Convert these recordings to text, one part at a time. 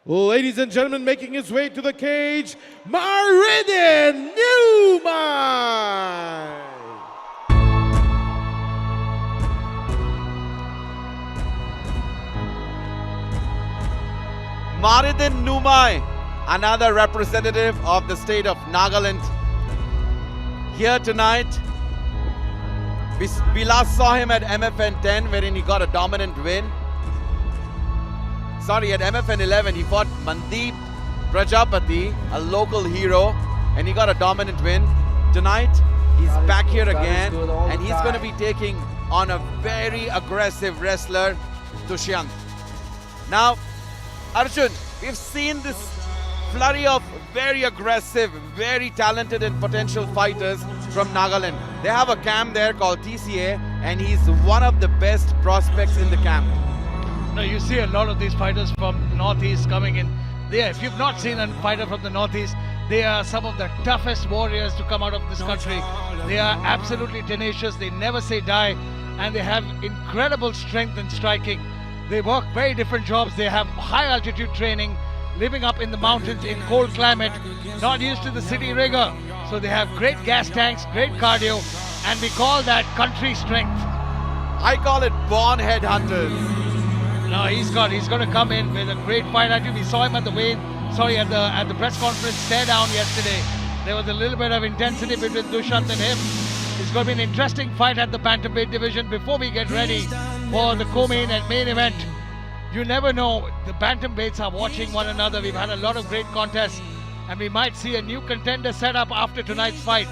Ladies and gentlemen, making his way to the cage, Maridin Newman. Maridin Numai, another representative of the state of Nagaland, here tonight. We last saw him at MFN 10, wherein he got a dominant win. Sorry, at MFN 11, he fought Mandeep Prajapati, a local hero, and he got a dominant win. Tonight, he's back here again, and he's going to be taking on a very aggressive wrestler, Dushyant. Now, Arjun, we've seen this flurry of very aggressive, very talented and potential fighters from Nagaland. They have a camp there called TCA, and he's one of the best prospects in the camp. No, you see a lot of these fighters from Northeast coming in. If you've not seen a fighter from the Northeast, they are some of the toughest warriors to come out of this country. They are absolutely tenacious, they never say die, and they have incredible strength in striking. They work very different jobs. They have high altitude training, living up in the mountains in cold climate, not used to the city rigor. So they have great gas tanks, great cardio, and we call that country strength. I call it born headhunters. No, he's going to come in with a great fight. Actually, we saw him at the at the press conference stare down yesterday. There was a little bit of intensity between Dushyant and him. It's going to be an interesting fight at the bantamweight division. Before we get ready for the co-main and main event, you never know. The bantamweights are watching one another. We've had a lot of great contests, and we might see a new contender set up after tonight's fight.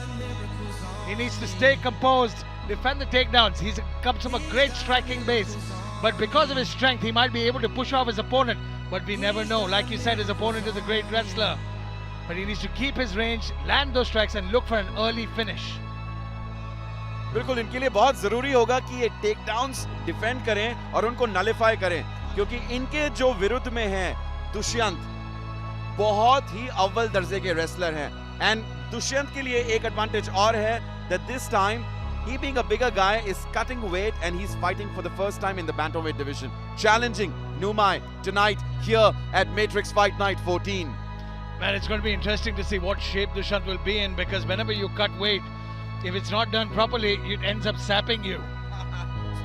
He needs to stay composed, defend the takedowns. He comes from a great striking base, but because of his strength, he might be able to push off his opponent. But we never know. Like you said, his opponent is a great wrestler, but he needs to keep his range, land those strikes, and look for an early finish. बिल्कुल इनके लिए बहुत जरूरी होगा कि ये take downs defend करें और उनको नलिफाई करें, क्योंकि इनके जो विरुद्ध में हैं दुष्यंत बहुत ही अव्वल दर्जे के रेसलर हैं. एंड दुष्यंत के लिए एक एडवांटेज और है that this time he being a bigger guy is cutting weight and he's fighting for the first time in the bantamweight division, challenging Numai tonight here at Matrix Fight Night 14. Man, it's going to be interesting to see what shape Dushyant will be in, because whenever you cut weight, if it's not done properly, it ends up sapping you.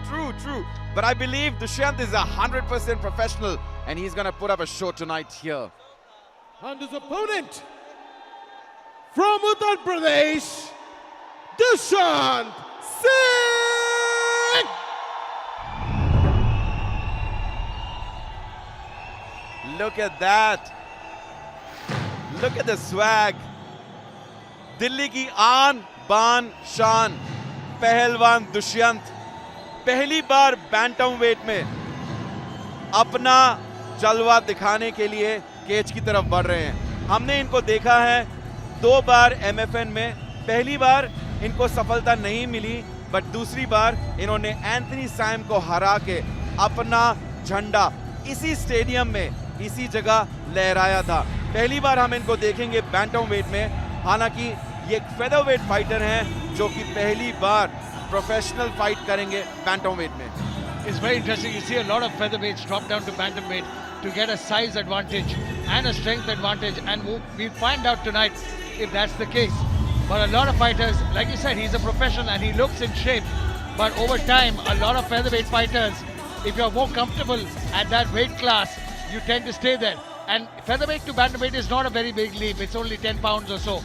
True. But I believe Dushyant is 100% professional, and he's going to put up a show tonight here. And his opponent from Uttar Pradesh, Dushyant Singh. Look at that. Look at the swag. Delhi ki aan बान शान पहलवान दुष्यंत पहली बार bantam wait में अपना जलवा दिखाने के लिए केज की तरफ बढ़ रहे हैं. हमने इनको देखा है 2 बार एमएफएन में. पहली बार इनको सफलता नहीं मिली, बट दूसरी बार इन्होंने एंथनी सैम को हरा के अपना झंडा इसी स्टेडियम में इसी जगह लहराया था. पहली बार हम इनको देखेंगे बैंटम वेट में. हालांकि ये एक फेदरवेट फाइटर हैं जो कि पहली बार प्रोफेशनल फाइट करेंगे बैंटमवेट में. It's very interesting. You see a lot of featherweights drop down to bantamweight to get a size advantage and a strength advantage, and we'll find out tonight if that's the case. But a lot of fighters, like you said, he's a professional and he looks in shape. But over time, a lot of featherweight fighters, if you're more comfortable at that weight class, you tend to stay there. And featherweight to bantamweight is not a very big leap. It's only 10 pounds or so,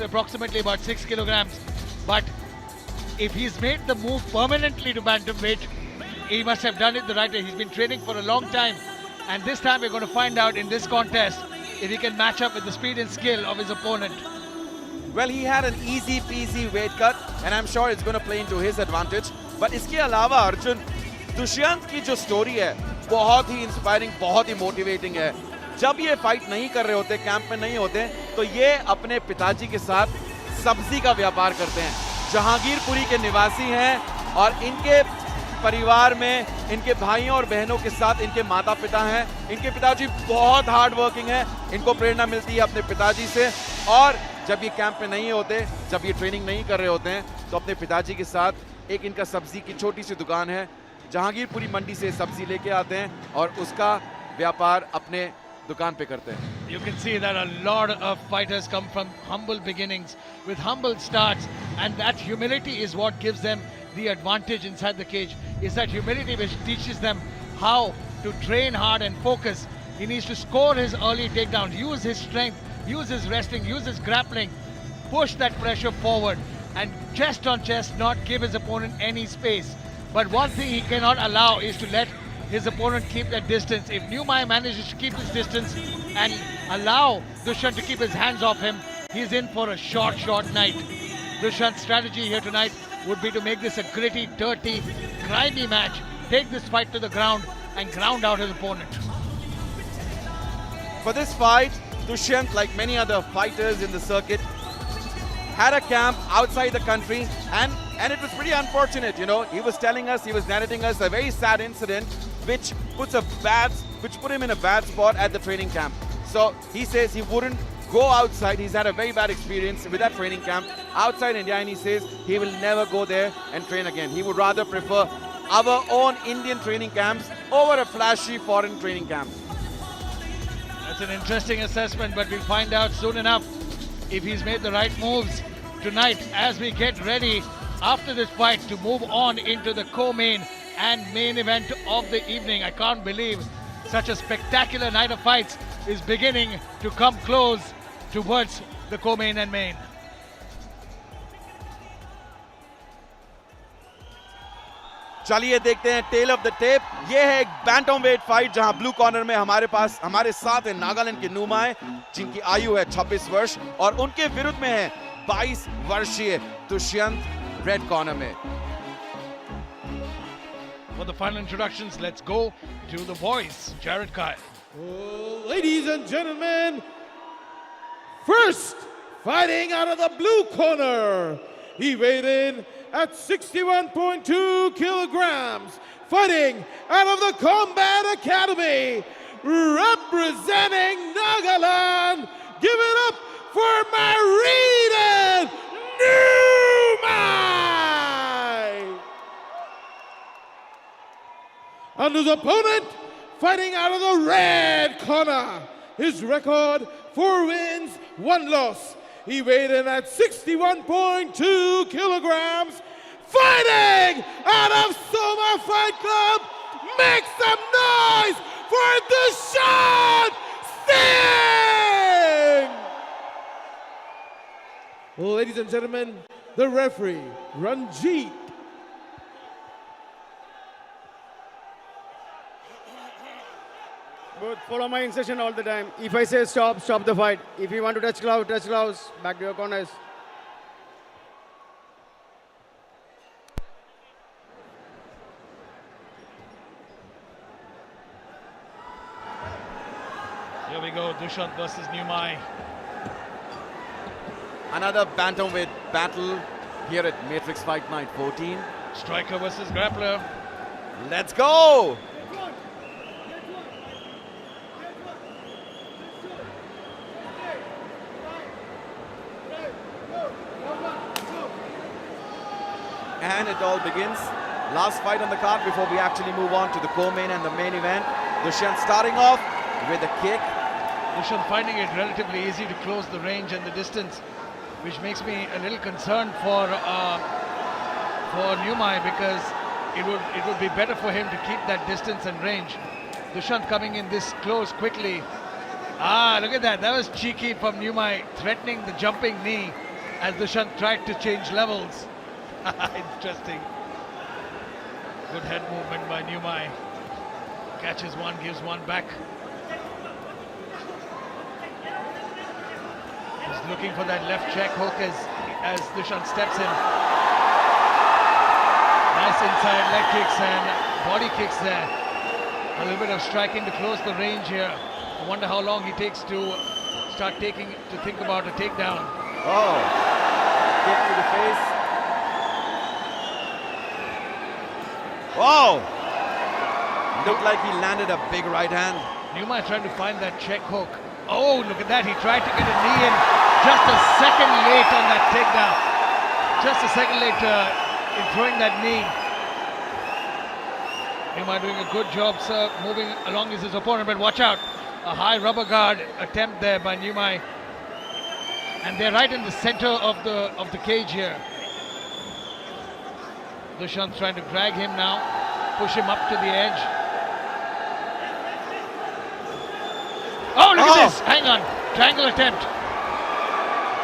approximately about 6 kilograms. But if he's made the move permanently to bantamweight, he must have done it the right way. He's been training for a long time, and this time we're going to find out in this contest if he can match up with the speed and skill of his opponent. Well, he had an easy peasy weight cut, and I'm sure it's going to play into his advantage. But इसके अलावा अर्जुन, दुष्यंत की जो story है बहुत ही inspiring, बहुत ही motivating है. जब ये फाइट नहीं कर रहे होते, कैंप में नहीं होते, तो ये अपने पिताजी के साथ सब्जी का व्यापार करते हैं. जहांगीरपुरी के निवासी हैं और इनके परिवार में इनके भाइयों और बहनों के साथ इनके माता पिता हैं. इनके पिताजी बहुत हार्ड वर्किंग हैं. इनको प्रेरणा मिलती है अपने पिताजी से, और जब ये कैंप में नहीं होते, जब ये ट्रेनिंग नहीं कर रहे होते हैं, तो अपने पिताजी के साथ एक इनका सब्जी की छोटी सी दुकान है. जहांगीरपुरी मंडी से सब्जी लेके आते हैं और उसका व्यापार अपने दुकान पे करते हैं. You can see that a lot of fighters come from humble beginnings with humble starts, and that humility is what gives them the advantage inside the cage. It's that humility which teaches them how to train hard and focus. He needs to score his early takedowns, use his strength, use his wrestling, use his grappling, push that pressure forward, and chest on chest not give his opponent any space. But one thing he cannot allow is to let his opponent keep that distance. If Niumai manages to keep his distance and allow Dushyant to keep his hands off him, he's in for a short night. Dushyant's strategy here tonight would be to make this a gritty, dirty, grimy match, take this fight to the ground and ground out his opponent. For this fight, Dushyant, like many other fighters in the circuit, had a camp outside the country, and it was pretty unfortunate, you know. He was narrating us a very sad incident which put him in a bad spot at the training camp. So he says he wouldn't go outside. He's had a very bad experience with that training camp outside India, and he says he will never go there and train again. He would rather prefer our own Indian training camps over a flashy foreign training camp. That's an interesting assessment, but we'll find out soon enough if he's made the right moves tonight as we get ready after this fight to move on into the co-main and main event of the evening. I can't believe such a spectacular night of fights is beginning to come close towards the co-main and main. चलिए देखते हैं tell of the tape. ये है एक bantam wait fight जहां blue corner में हमारे साथ है नागालैंड के नुमाय, जिनकी आयु है 26 वर्ष, और उनके विरुद्ध में है 22 वर्षीय दुष्यंत रेड कॉर्नर में. For the final introductions, let's go to the boys. Jared Kyle. Ladies and gentlemen, first fighting out of the blue corner, he weighed in at 61.2 kilograms, fighting out of the Combat Academy, representing Nagaland. Give it up for Maridun Niumai! And his opponent, fighting out of the red corner, his record 4 wins, 1 loss. He weighed in at 61.2 kilograms, fighting out of Soma Fight Club. Make some noise for Dushyant Singh! Ladies and gentlemen, the referee, Ranjit. But follow my instruction all the time. If I say stop, stop the fight. If you want to touch gloves, back to your corners. Here we go, Dushyant versus Niumai. Another bantamweight battle here at Matrix Fight Night 14. Striker versus grappler. Let's go! And it all begins. Last fight on the card before we actually move on to the co-main and the main event. Dushyant starting off with a kick. Dushyant finding it relatively easy to close the range and the distance, which makes me a little concerned for Niumai, because it would be better for him to keep that distance and range. Dushyant coming in this close quickly. Look at that. That was cheeky from Niumai, threatening the jumping knee as Dushyant tried to change levels. Interesting. Good head movement by Niumai. Catches one, gives one back. He's looking for that left check hook as Dushyant steps in. Nice inside leg kicks and body kicks there. A little bit of striking to close the range here. I wonder how long he takes to think about a takedown. Oh, kick to the face. Whoa! Looked like he landed a big right hand. Niumai trying to find that check hook. Oh, look at that. He tried to get a knee in just a second late on that takedown. Just a second late in throwing that knee. Niumai doing a good job, sir, moving along as his opponent, but watch out. A high rubber guard attempt there by Numai. And they're right in the center of the cage here. Dushyant trying to drag him now, push him up to the edge. Oh, look at this! Hang on, triangle attempt.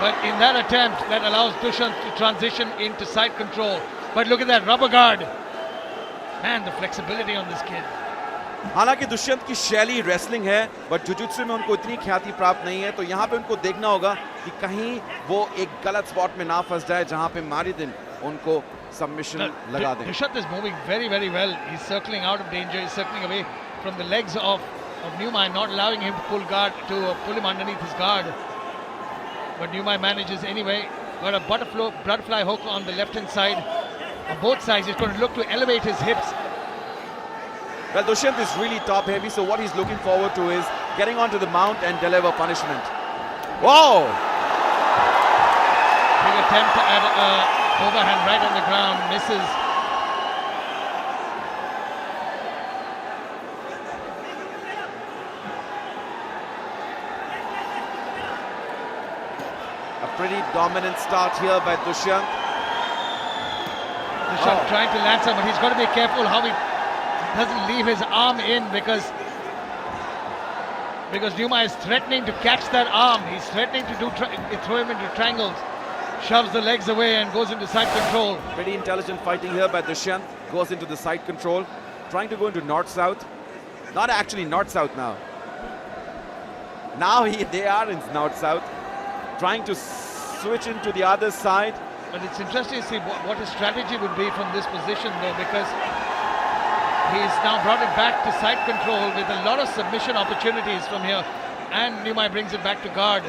But in that attempt, that allows Dushyant to transition into side control. But look at that rubber guard. Man, the flexibility on this kid. हालांकि दुष्यंत की शैली wrestling है, but jujutsu में उनको इतनी ख्याति प्राप्त नहीं है, तो यहाँ पे उनको देखना होगा कि कहीं वो एक गलत स्पॉट में ना फंस जाए जहाँ पे मारिदिन उनको सबमिशन लगा दे. Dushyant is moving very, very well. He's circling out of danger. He's circling away from the legs of Numai, not allowing him to pull him underneath his guard. But Numai manages anyway. Got a butterfly hook on the left hand side. On both sides, he's going to look to elevate his hips. Well, Dushyant is really top heavy, so what he's looking forward to is getting onto the mount and deliver punishment. Whoa! Big attempt at overhand right on the ground, misses. A pretty dominant start here by Dushyant. Dushyant trying to land some, but he's got to be careful how he doesn't leave his arm in because Numai is threatening to catch that arm. He's threatening to throw him into triangles. Shoves the legs away and goes into side control. Pretty intelligent fighting here by Dushyant. Goes into the side control. Trying to go into north-south. Not actually north-south now. Now they are in north-south. Trying to switch into the other side. But it's interesting to see what his strategy would be from this position though, because he's now brought it back to side control with a lot of submission opportunities from here. And Numai brings it back to guard.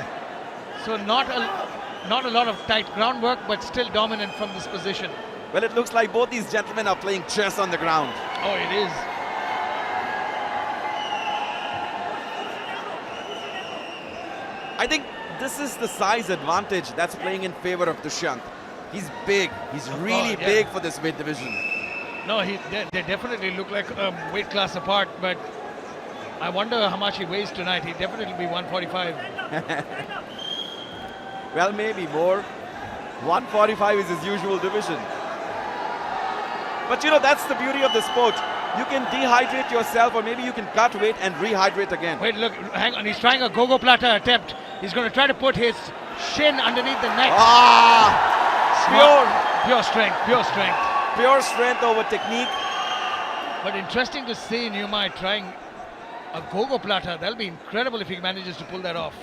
So not a lot of tight groundwork, but still dominant from this position. Well, it looks like both these gentlemen are playing chess on the ground. Oh, it is. I think this is the size advantage that's playing in favor of Dushyant. He's big. He's really big for this weight division. No, they definitely look like a weight class apart, but I wonder how much he weighs tonight. He'd definitely be 145. Well, maybe more. 145 is his usual division. But you know, that's the beauty of the sport. You can dehydrate yourself, or maybe you can cut weight and rehydrate again. Wait, look, hang on. He's trying a gogo plata attempt. He's going to try to put his shin underneath the neck. Pure strength, pure strength. Pure strength over technique. But interesting to see Numai trying a gogo plata. That'll be incredible if he manages to pull that off.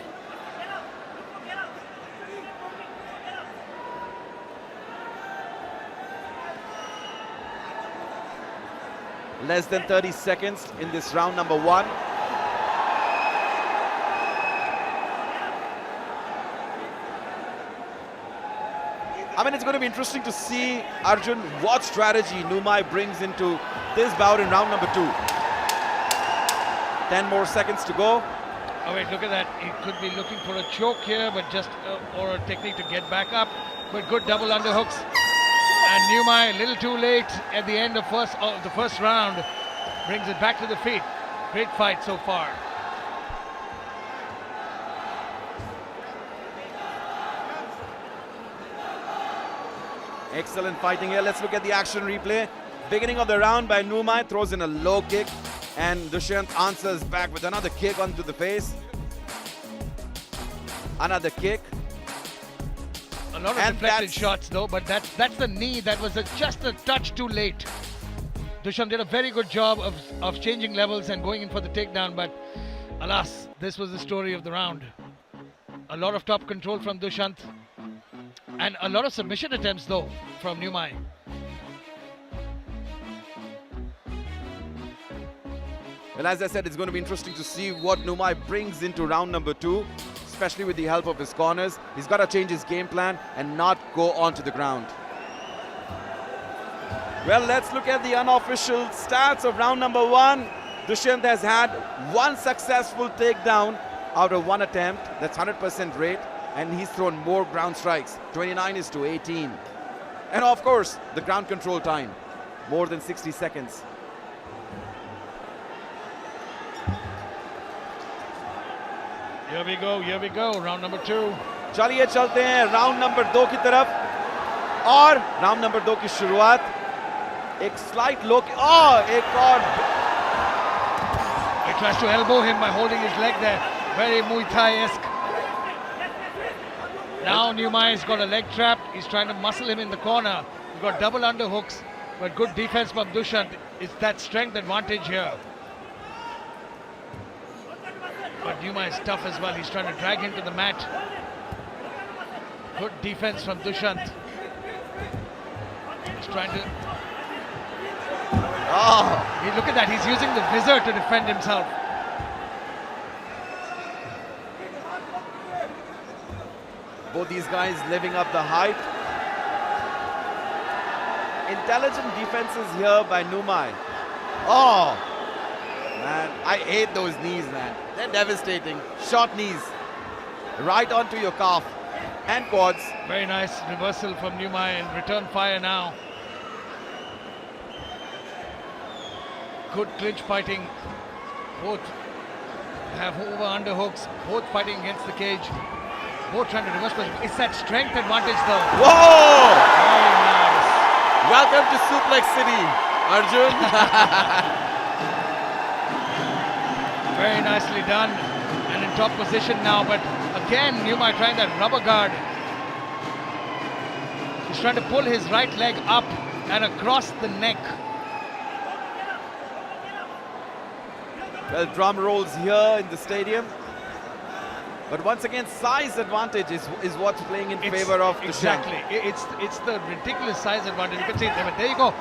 Less than 30 seconds in this round number 1. I mean, it's going to be interesting to see, Arjun, what strategy Numai brings into this bout in round number 2. 10 more seconds to go. Oh wait, look at that. He could be looking for a choke here, but just or a technique to get back up. But good double underhooks. And Numai, a little too late at the end of the first round, brings it back to the feet. Great fight so far. Excellent fighting here. Let's look at the action replay. Beginning of the round by Numai, throws in a low kick, and Dushyant answers back with another kick onto the face. Another kick. A lot of deflected shots though, but that's the knee that was just a touch too late. Dushyant did a very good job of changing levels and going in for the takedown, but alas, this was the story of the round. A lot of top control from Dushyant, and a lot of submission attempts though from Numai. Well, as I said, it's going to be interesting to see what Numai brings into round number 2, especially with the help of his corners. He's got to change his game plan and not go onto the ground. Well, let's look at the unofficial stats of round number 1. Dushyant has had 1 successful takedown out of 1 attempt. That's 100% rate. And he's thrown more ground strikes. 29-18. And of course, the ground control time, more than 60 seconds. Here we go, round number 2. चलिए चलते हैं round number 2 की तरफ और round number 2 की शुरुआत एक slight लो एक और He tries to elbow him by holding his leg there. Very Muay Thai-esque. Now Newmai has got a leg trap. He's trying to muscle him in the corner. He's got double underhooks, but good defense from Dushyant. It's that strength advantage here. But Newmai is tough as well. He's trying to drag him to the mat. Good defense from Dushyant. He's trying to... Look at that. He's using the visor to defend himself. Both these guys living up the hype. Intelligent defenses here by Newmai. Oh, man, I hate those knees, man. They're devastating. Short knees. Right onto your calf and quads. Very nice reversal from Newmai and return fire now. Good clinch fighting. Both have over underhooks. Both fighting against the cage. Both trying to reverse, but it's that strength advantage though. Whoa! Very nice. Welcome to Suplex City, Arjun. Very nicely done. And in top position now, but again, Newmai trying that rubber guard. He's trying to pull his right leg up and across the neck. Well, drum rolls here in the stadium. But once again, size advantage is what's playing in favor of Dushyant. Exactly. It's the ridiculous size advantage. You can see it there, but there you go.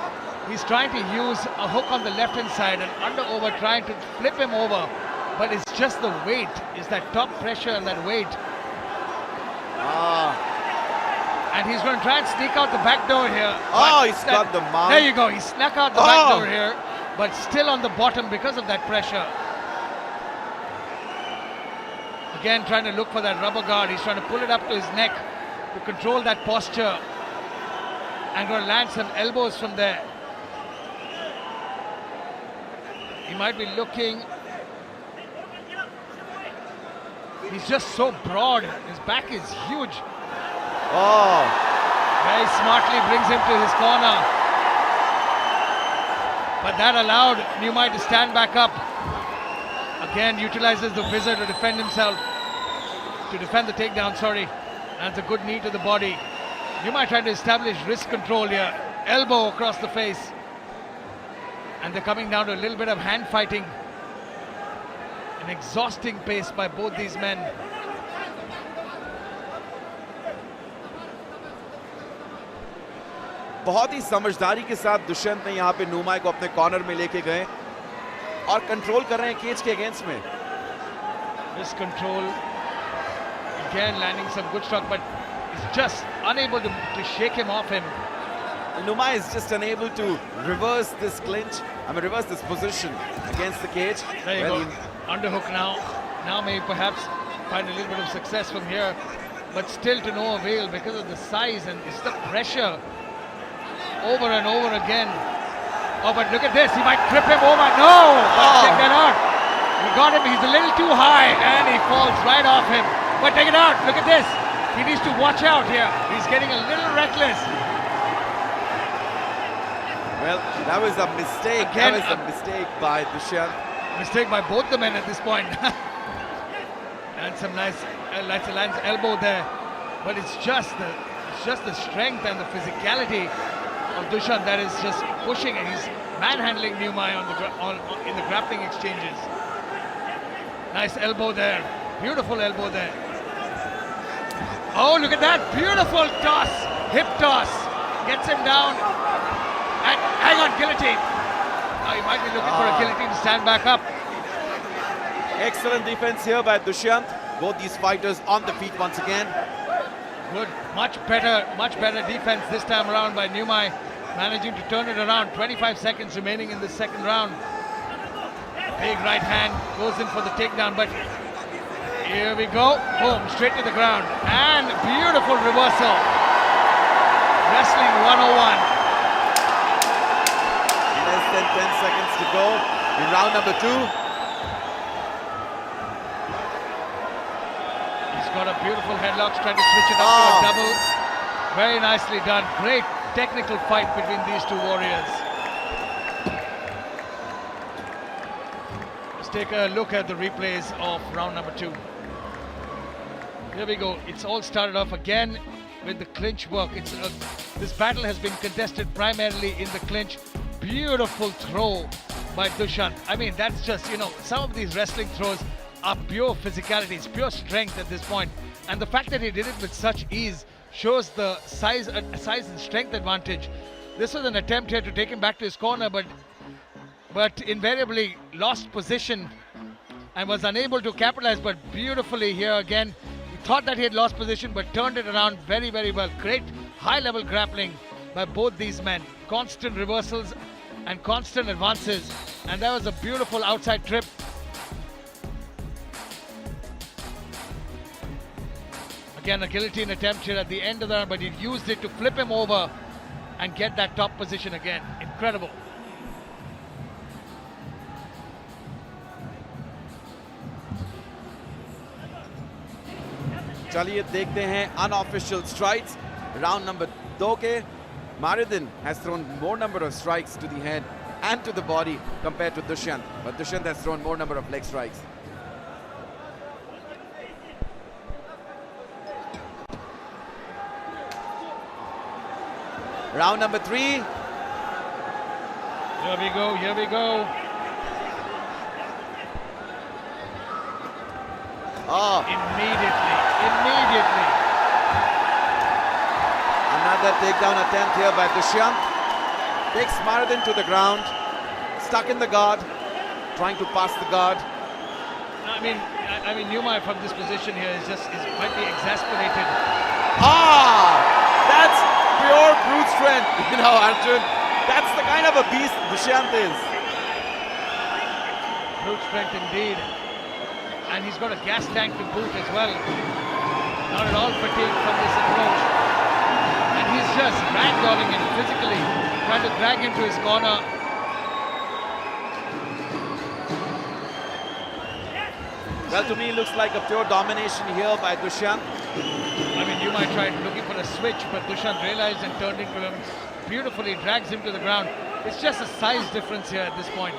He's trying to use a hook on the left-hand side and under-over, trying to flip him over. But it's just the weight. It's that top pressure and that weight. And he's going to try and sneak out the back door here. He's got the mount. There you go. He snuck out the back door here, but still on the bottom because of that pressure. Again, trying to look for that rubber guard. He's trying to pull it up to his neck to control that posture. And going to land some elbows from there. He might be looking. He's just so broad. His back is huge. Very smartly brings him to his corner. But that allowed Newmai to stand back up. Again, utilizes the visor to defend himself. To defend the takedown, sorry. And it's a good knee to the body. Newmai trying to establish wrist control here. Elbow across the face. And they're coming down to a little bit of hand fighting. An exhausting pace by both these men. बहुत ही समझदारी के साथ दुष्यंत ने यहाँ पे न्यूमाई को अपने corner में लेके गए और कंट्रोल कर रहे हैं केज के अगेंस्ट में. This control, again landing some good shot, but he's just unable to shake him off him. Newmai is just unable to reverse this clinch. Reverse this position against the cage. There you go. Underhook now. Now maybe perhaps find a little bit of success from here, but still to no avail because of the size and it's the pressure. Over and over again. Oh, but look at this. He might trip him over. No! Check that out. He got him. He's a little too high and he falls right off him. But take it out. Look at this. He needs to watch out here. He's getting a little reckless. Well, that was a mistake. Again, that was a mistake by Dushyant. Mistake by both the men at this point. And some nice Lance elbow there. But it's just the strength and the physicality of Dushyant that is just pushing, and he's manhandling Newmai in the grappling exchanges. Nice elbow there, beautiful elbow there. Oh, look at that, beautiful toss, hip toss, gets him down, and hang on, guillotine. Now he might be looking for a guillotine to stand back up. Excellent defense here by Dushyant. Both these fighters on the feet once again. Good, much better defense this time around by Newmai, managing to turn it around. 25 seconds remaining in the second round. Big right hand goes in for the takedown, but here we go. Boom, straight to the ground. And beautiful reversal. Wrestling 101. Less than 10 seconds to go in round number 2. He's got a beautiful headlock, trying to switch it up to a double. Very nicely done. Great technical fight between these two warriors. Let's take a look at the replays of round number 2. Here we go. It's all started off again with the clinch work. This battle has been contested primarily in the clinch. Beautiful throw by Dushyant. I mean, that's just, some of these wrestling throws are pure physicality, it's pure strength at this point. And the fact that he did it with such ease shows the size and strength advantage. This was an attempt here to take him back to his corner, but invariably lost position and was unable to capitalize. But beautifully here again, he thought that he had lost position but turned it around very, very well. Great high-level grappling by both these men. Constant reversals and constant advances, and that was a beautiful outside trip. Again, a guillotine attempt here at the end of the round, but he used it to flip him over and get that top position again. Incredible. चलिए देखते हैं unofficial strikes. Round number 2 के Maridin has thrown more number of strikes to the head and to the body compared to Dushyant, but Dushyant has thrown more number of leg strikes. Round number 3. Here we go, here we go. Immediately. Another takedown attempt here by Dushyant. Takes Maridin to the ground, stuck in the guard, trying to pass the guard. I mean, Newmar from this position here might be exasperated. That's pure brute strength, Arjun. That's the kind of a beast Dushyant is. Brute strength indeed. And he's got a gas tank to boot as well. Not at all fatigued from this approach. And he's just ragdolling him physically, trying to drag him to his corner. Well, to me, it looks like a pure domination here by Dushyant. I mean, you might try looking for a switch, but Dushyant realized and turned into him beautifully, drags him to the ground. It's just a size difference here at this point.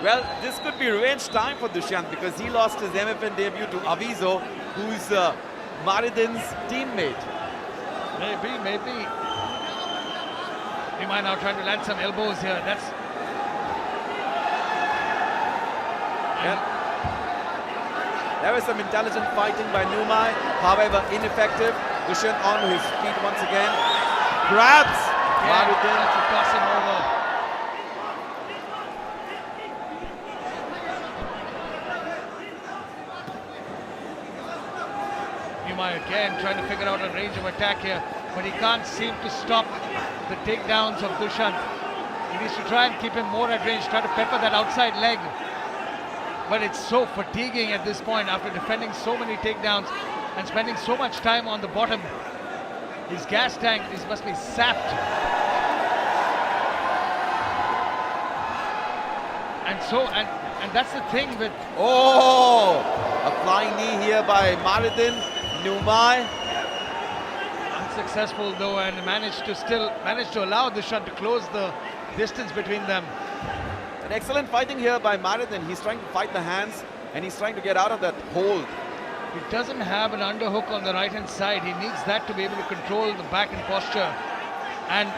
Well, this could be revenge time for Dushyant because he lost his MFN debut to Avizo, who's Maridin's teammate. Maybe. He might now try to land some elbows here. There was some intelligent fighting by Newmar, however ineffective. Dushyant on his feet once again. Grabs Maridin to toss him over. Newmar again trying to figure out a range of attack here, but he can't seem to stop the takedowns of Dushyant. He needs to try and keep him more at range, try to pepper that outside leg. But it's so fatiguing at this point after defending so many takedowns and spending so much time on the bottom. His gas tank must be sapped. And that's the thing with... a flying knee here by Maridin. Newmar. Unsuccessful though, and managed to allow Dushyant to close the distance between them. An excellent fighting here by Maridin. He's trying to fight the hands and he's trying to get out of that hold. He doesn't have an underhook on the right hand side. He needs that to be able to control the back and posture. And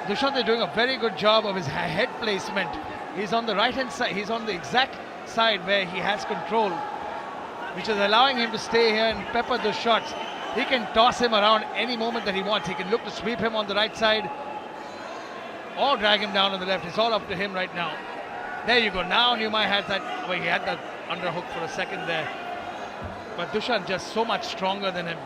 Dushyant is doing a very good job of his head placement. He's on the right hand side. He's on the exact side where he has control, which is allowing him to stay here and pepper those shots. He can toss him around any moment that he wants. He can look to sweep him on the right side or drag him down on the left. It's all up to him right now. There you go. Now Newmar has that. Well, he had that underhook for a second there. But Dushyant just so much stronger than him.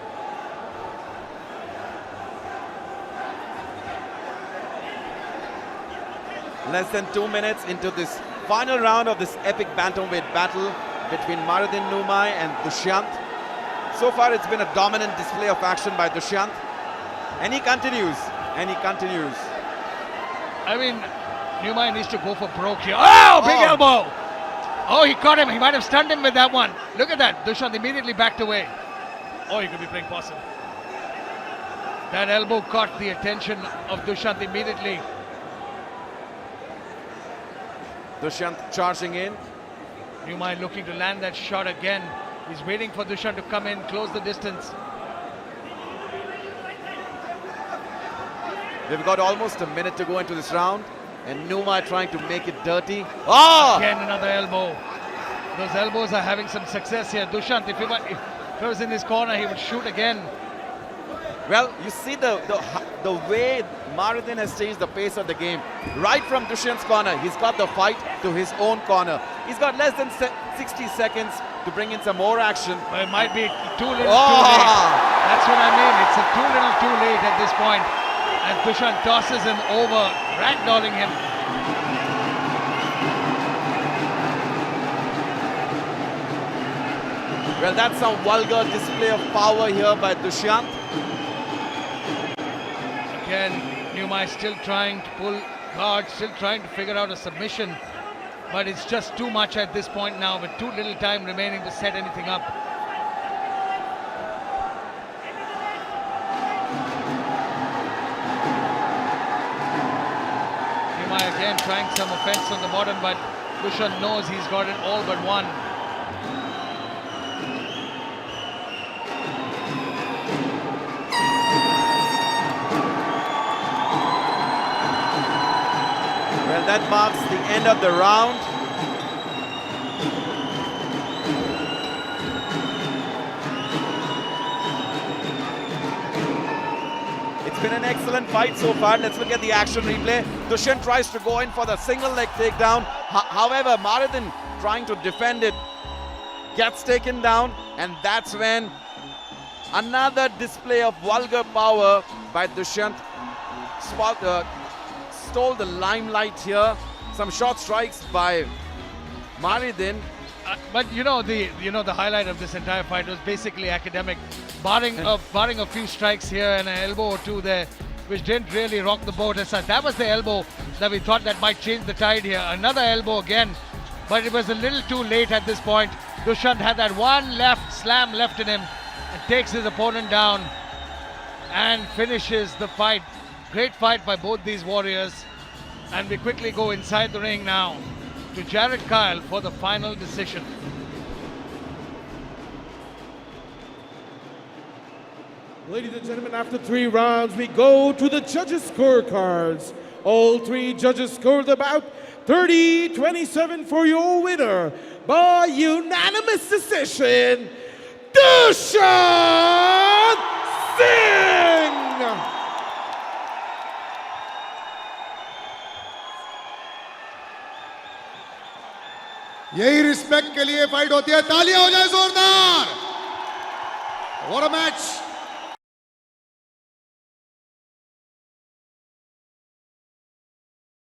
Less than 2 minutes into this final round of this epic bantamweight battle between Maridin Newmar and Dushyant. So far it's been a dominant display of action by Dushyant. And he continues. I mean, Newmar needs to go for broke here. Oh, big elbow! Oh, he caught him. He might have stunned him with that one. Look at that. Dushyant immediately backed away. Oh, he could be playing possum. That elbow caught the attention of Dushyant immediately. Dushyant charging in. Newmai looking to land that shot again. He's waiting for Dushyant to come in, close the distance. We've got almost a minute to go into this round, and Newmai trying to make it dirty. Oh! Again, another elbow. Those elbows are having some success here. Dushyant, if he was in his corner, he would shoot again. Well, you see the way Maridin has changed the pace of the game. Right from Dushyant's corner, he's got the fight to his own corner. He's got less than 60 seconds to bring in some more action. But it might be too little too late. That's what I mean. It's too little too late at this point. And Dushyant tosses him over, ragdolling him. Well, that's a vulgar display of power here by Dushyant. Again, Newmai still trying to pull guard, still trying to figure out a submission. But it's just too much at this point now, with too little time remaining to set anything up. Newmai again trying some offense on the bottom, but Dushyant knows he's got it all but one. Well, that marks the end of the round. It's been an excellent fight so far. Let's look at the action replay. Dushyant tries to go in for the single leg takedown. However, Maridin trying to defend it, gets taken down, and that's when another display of vulgar power by Dushyant stole the limelight here. Some short strikes by Maridin. But you know the highlight of this entire fight was basically academic, barring a few strikes here and an elbow or two there, which didn't really rock the boat as such. That was the elbow that we thought that might change the tide here. Another elbow again, but it was a little too late at this point. Dushyant had that one left slam left in him and takes his opponent down and finishes the fight. Great fight by both these warriors. And we quickly go inside the ring now to Jared Kyle for the final decision. Ladies and gentlemen, after 3 rounds, we go to the judges' scorecards. All 3 judges scored about 30-27 for your winner by unanimous decision, Dushyant Singh! यही respect के लिए fight होती है. तालियां हो जाए जोरदार. What a match.